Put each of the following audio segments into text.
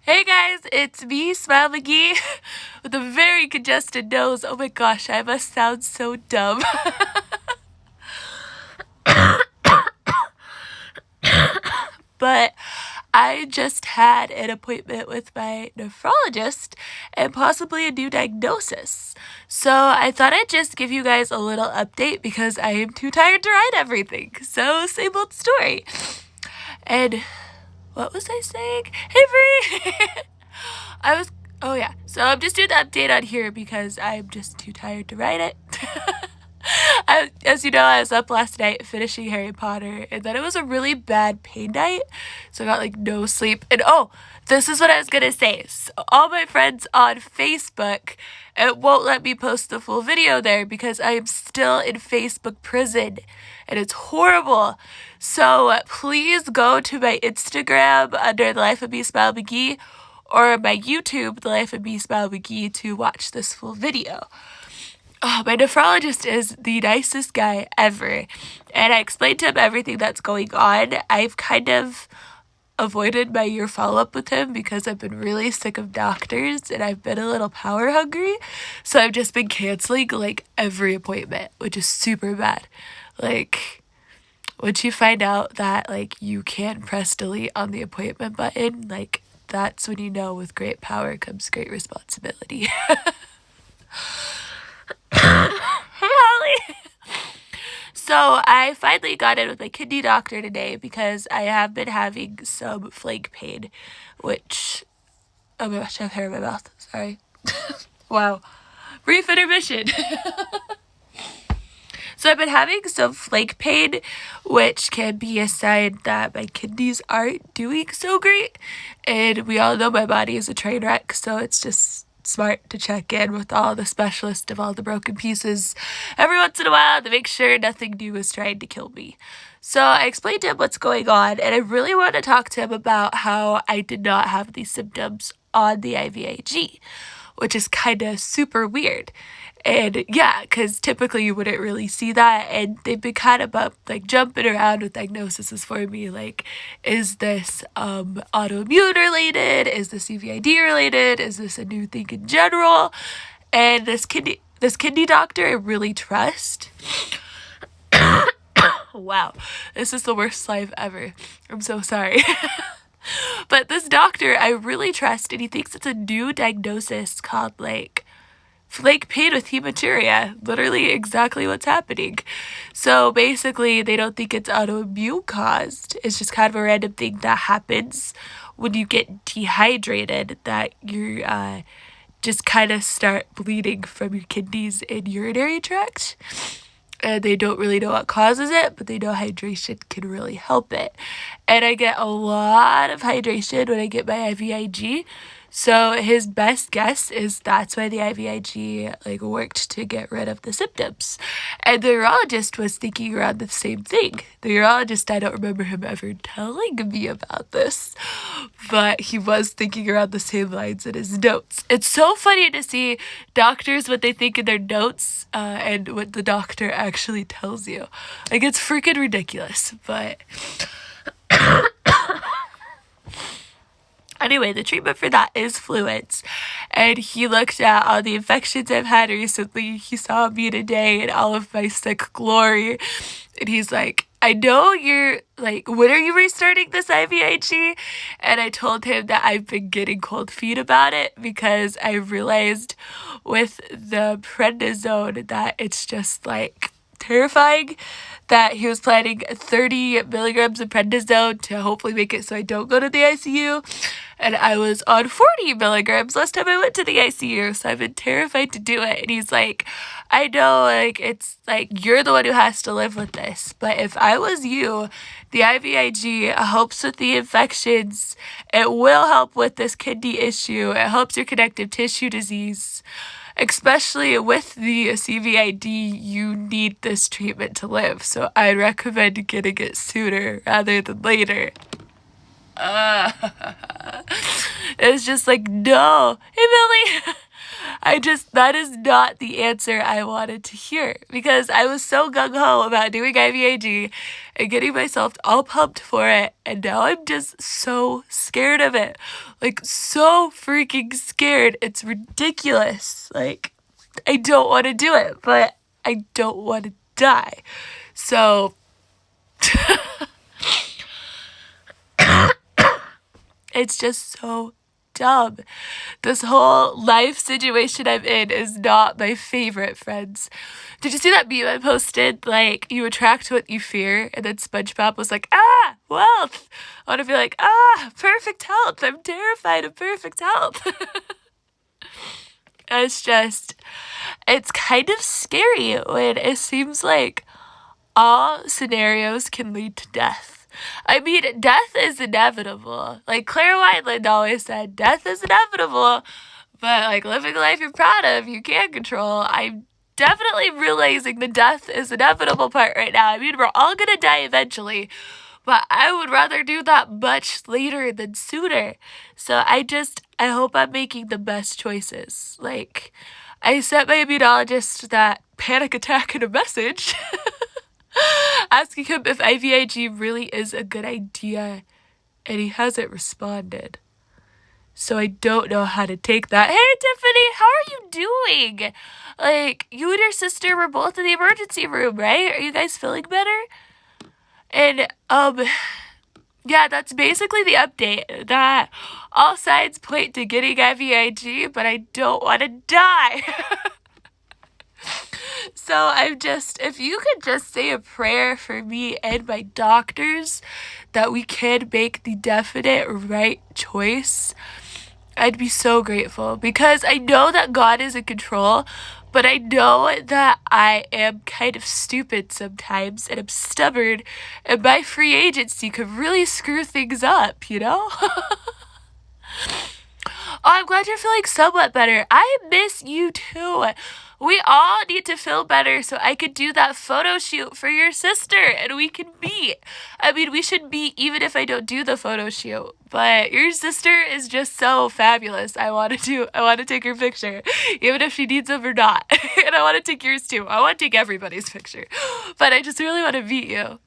Hey guys, it's me, Smile McGee, with a very congested nose. Oh my gosh, I must sound so dumb. But I just had an appointment with my nephrologist and possibly a new diagnosis. So I thought I'd just give you guys a little update because I am too tired to write everything. So same old story. And what was I saying? Hey Bree! Oh yeah. So I'm just doing the update on here because I'm just too tired to write it. As you know, I was up last night finishing Harry Potter, and then it was a really bad pain night, so I got like no sleep. And oh, this is what I was gonna say. So all my friends on Facebook, it won't let me post the full video there because I am still in Facebook prison, and it's horrible. So please go to my Instagram under The Life of Me Smile McGee, or my YouTube, The Life of Me Smile McGee, to watch this full video. Oh, my nephrologist is the nicest guy ever, and I explained to him everything that's going on. I've kind of avoided my year follow-up with him because I've been really sick of doctors and I've been a little power hungry, so I've just been canceling like every appointment, which is super bad. Like, once you find out that like you can't press delete on the appointment button, like that's when you know with great power comes great responsibility. Hey, Holly! So I finally got in with my kidney doctor today because I have been having some flake pain, which, oh my gosh, I have hair in my mouth, sorry. Wow. Brief intermission. So I've been having some flake pain, which can be a sign that my kidneys aren't doing so great. And we all know my body is a train wreck, so it's just smart to check in with all the specialists of all the broken pieces every once in a while to make sure nothing new is trying to kill me. So I explained to him what's going on, and I really want to talk to him about how I did not have these symptoms on the IVIG, which is kind of super weird. And yeah, because typically you wouldn't really see that, and they've been kind of like jumping around with diagnoses for me, like, is this autoimmune related? Is this CVID related? Is this a new thing in general? And this kidney doctor I really trust. Wow, this is the worst life ever. I'm so sorry. But this doctor I really trust, and he thinks it's a new diagnosis called like flake pain with hematuria, literally exactly what's happening. So basically, they don't think it's autoimmune caused. It's just kind of a random thing that happens when you get dehydrated, that you just kind of start bleeding from your kidneys and urinary tract. And they don't really know what causes it, but they know hydration can really help it. And I get a lot of hydration when I get my IVIG. So his best guess is that's why the IVIG like worked to get rid of the symptoms. And the urologist was thinking around the same thing. The urologist, I don't remember him ever telling me about this, but he was thinking around the same lines in his notes. It's so funny to see doctors, what they think in their notes, and what the doctor actually tells you. Like, it's freaking ridiculous, but anyway, the treatment for that is fluids. And he looked at all the infections I've had recently. He saw me today in all of my sick glory. And he's like, I know you're like, when are you restarting this IVIG? And I told him that I've been getting cold feet about it because I realized with the prednisone that it's just like terrifying, that he was planning 30 milligrams of prednisone to hopefully make it so I don't go to the ICU. And I was on 40 milligrams last time I went to the ICU, so I've been terrified to do it. And he's like, I know, like, it's like, you're the one who has to live with this. But if I was you, the IVIG helps with the infections. It will help with this kidney issue. It helps your connective tissue disease. Especially with the CVID, you need this treatment to live. So I recommend getting it sooner rather than later. It's just like, no. Hey, Millie. that is not the answer I wanted to hear, because I was so gung-ho about doing IVIG and getting myself all pumped for it, and now I'm just so scared of it. Like, so freaking scared. It's ridiculous. Like, I don't want to do it, but I don't want to die. So, it's just so dumb. This whole life situation I'm in is not my favorite, friends. Did you see that meme I posted? Like, you attract what you fear, and then SpongeBob was like, wealth. I want to be like, perfect health. I'm terrified of perfect health. It's kind of scary when it seems like all scenarios can lead to death. I mean, death is inevitable. Like Claire Wineland always said, death is inevitable, but like living a life you're proud of, you can't control. I'm definitely realizing the death is inevitable part right now. I mean, we're all gonna die eventually, but I would rather do that much later than sooner. So I hope I'm making the best choices. Like, I sent my immunologist that panic attack in a message. Asking him if IVIG really is a good idea, and he hasn't responded. So I don't know how to take that. Hey, Tiffany, how are you doing? Like, you and your sister were both in the emergency room, right? Are you guys feeling better? And, yeah, that's basically the update. That all signs point to getting IVIG, but I don't want to die. So if you could just say a prayer for me and my doctors that we can make the definite right choice, I'd be so grateful, because I know that God is in control, but I know that I am kind of stupid sometimes, and I'm stubborn, and my free agency could really screw things up, you know? Oh, I'm glad you're feeling somewhat better. I miss you too. We all need to feel better so I could do that photo shoot for your sister and we can meet. I mean, we should meet even if I don't do the photo shoot. But your sister is just so fabulous. I want to take her picture, even if she needs them or not. And I want to take yours too. I want to take everybody's picture. But I just really want to meet you.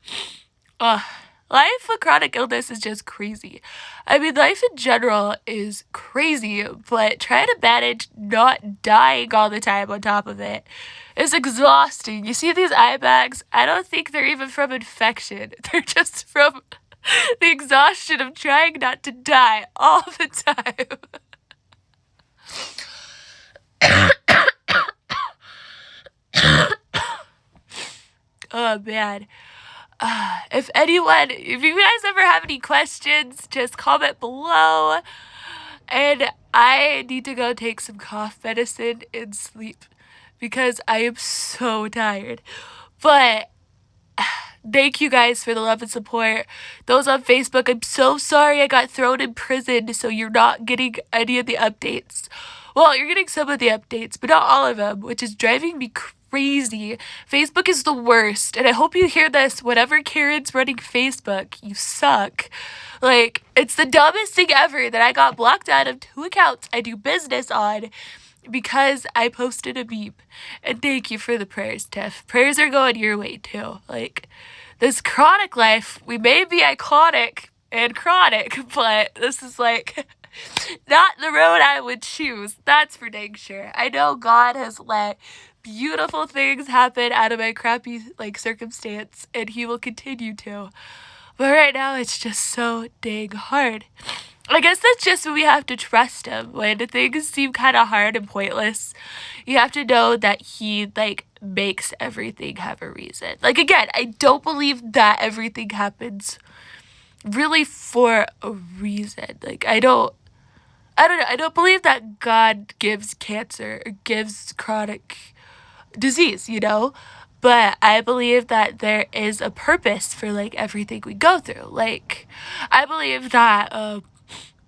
Life with chronic illness is just crazy. I mean, life in general is crazy, but trying to manage not dying all the time on top of it is exhausting. You see these eye bags? I don't think they're even from infection. They're just from the exhaustion of trying not to die all the time. Oh, man. If you guys ever have any questions, just comment below. And I need to go take some cough medicine and sleep because I am so tired. But thank you guys for the love and support. Those on Facebook, I'm so sorry I got thrown in prison, so you're not getting any of the updates. Well, you're getting some of the updates, but not all of them, which is driving me crazy. Facebook is the worst, and I hope you hear this. Whatever Karen's running Facebook, you suck. Like, it's the dumbest thing ever that I got blocked out of 2 accounts I do business on because I posted a meme. And thank you for the prayers, Tiff. Prayers are going your way, too. Like, this chronic life, we may be iconic and chronic, but this is like not the road I would choose. That's for dang sure. I know God has let beautiful things happen out of my crappy circumstance, and he will continue to. But right now it's just so dang hard. I guess that's just when we have to trust him. When things seem kind of hard and pointless, you have to know that he makes everything have a reason. Like, again, I don't believe that everything happens really for a reason. Like, I don't know. I don't believe that God gives cancer or gives chronic disease, you know? But I believe that there is a purpose for everything we go through. Like, I believe that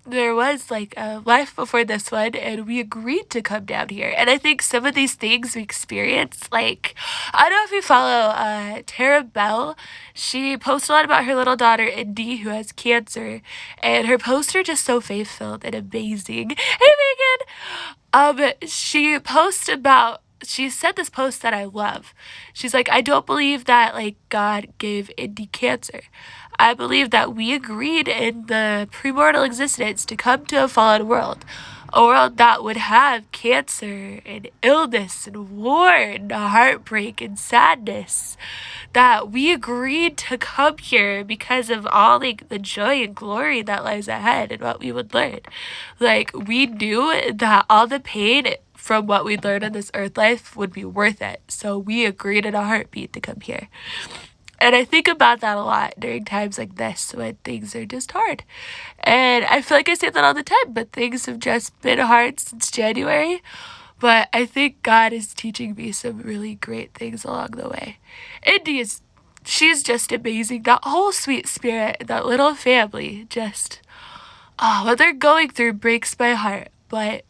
there was a life before this one, and we agreed to come down here. And I think some of these things we experience, I don't know if you follow Tara Bell. She posts a lot about her little daughter Indy, who has cancer, and her posts are just so faith-filled and amazing. Hey, Megan! She said this post that I love. She's like, I don't believe that like God gave Indy cancer. I believe that we agreed in the premortal existence to come to a fallen world. A world that would have cancer and illness and war and heartbreak and sadness. That we agreed to come here because of all like the joy and glory that lies ahead and what we would learn. Like we knew that all the pain from what we learned in this earth life would be worth it. So we agreed in a heartbeat to come here. And I think about that a lot during times like this when things are just hard. And I feel like I say that all the time, but things have just been hard since January. But I think God is teaching me some really great things along the way. She's just amazing. That whole sweet spirit, that little family, just, what they're going through breaks my heart. But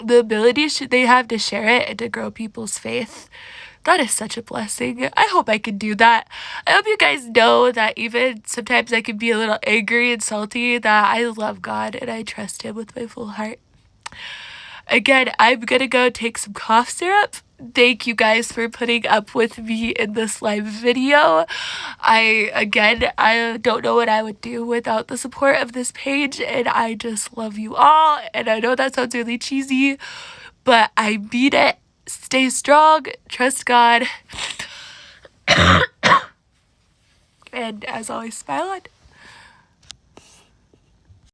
the ability they have to share it and to grow people's faith, that is such a blessing. I hope I can do that. I hope you guys know that even sometimes I can be a little angry and salty, that I love God and I trust Him with my full heart. Again, I'm gonna go take some cough syrup. Thank you guys for putting up with me in this live video. I don't know what I would do without the support of this page, and I just love you all. And I know that sounds really cheesy, but I mean it. Stay strong, trust God, and as always, smile on.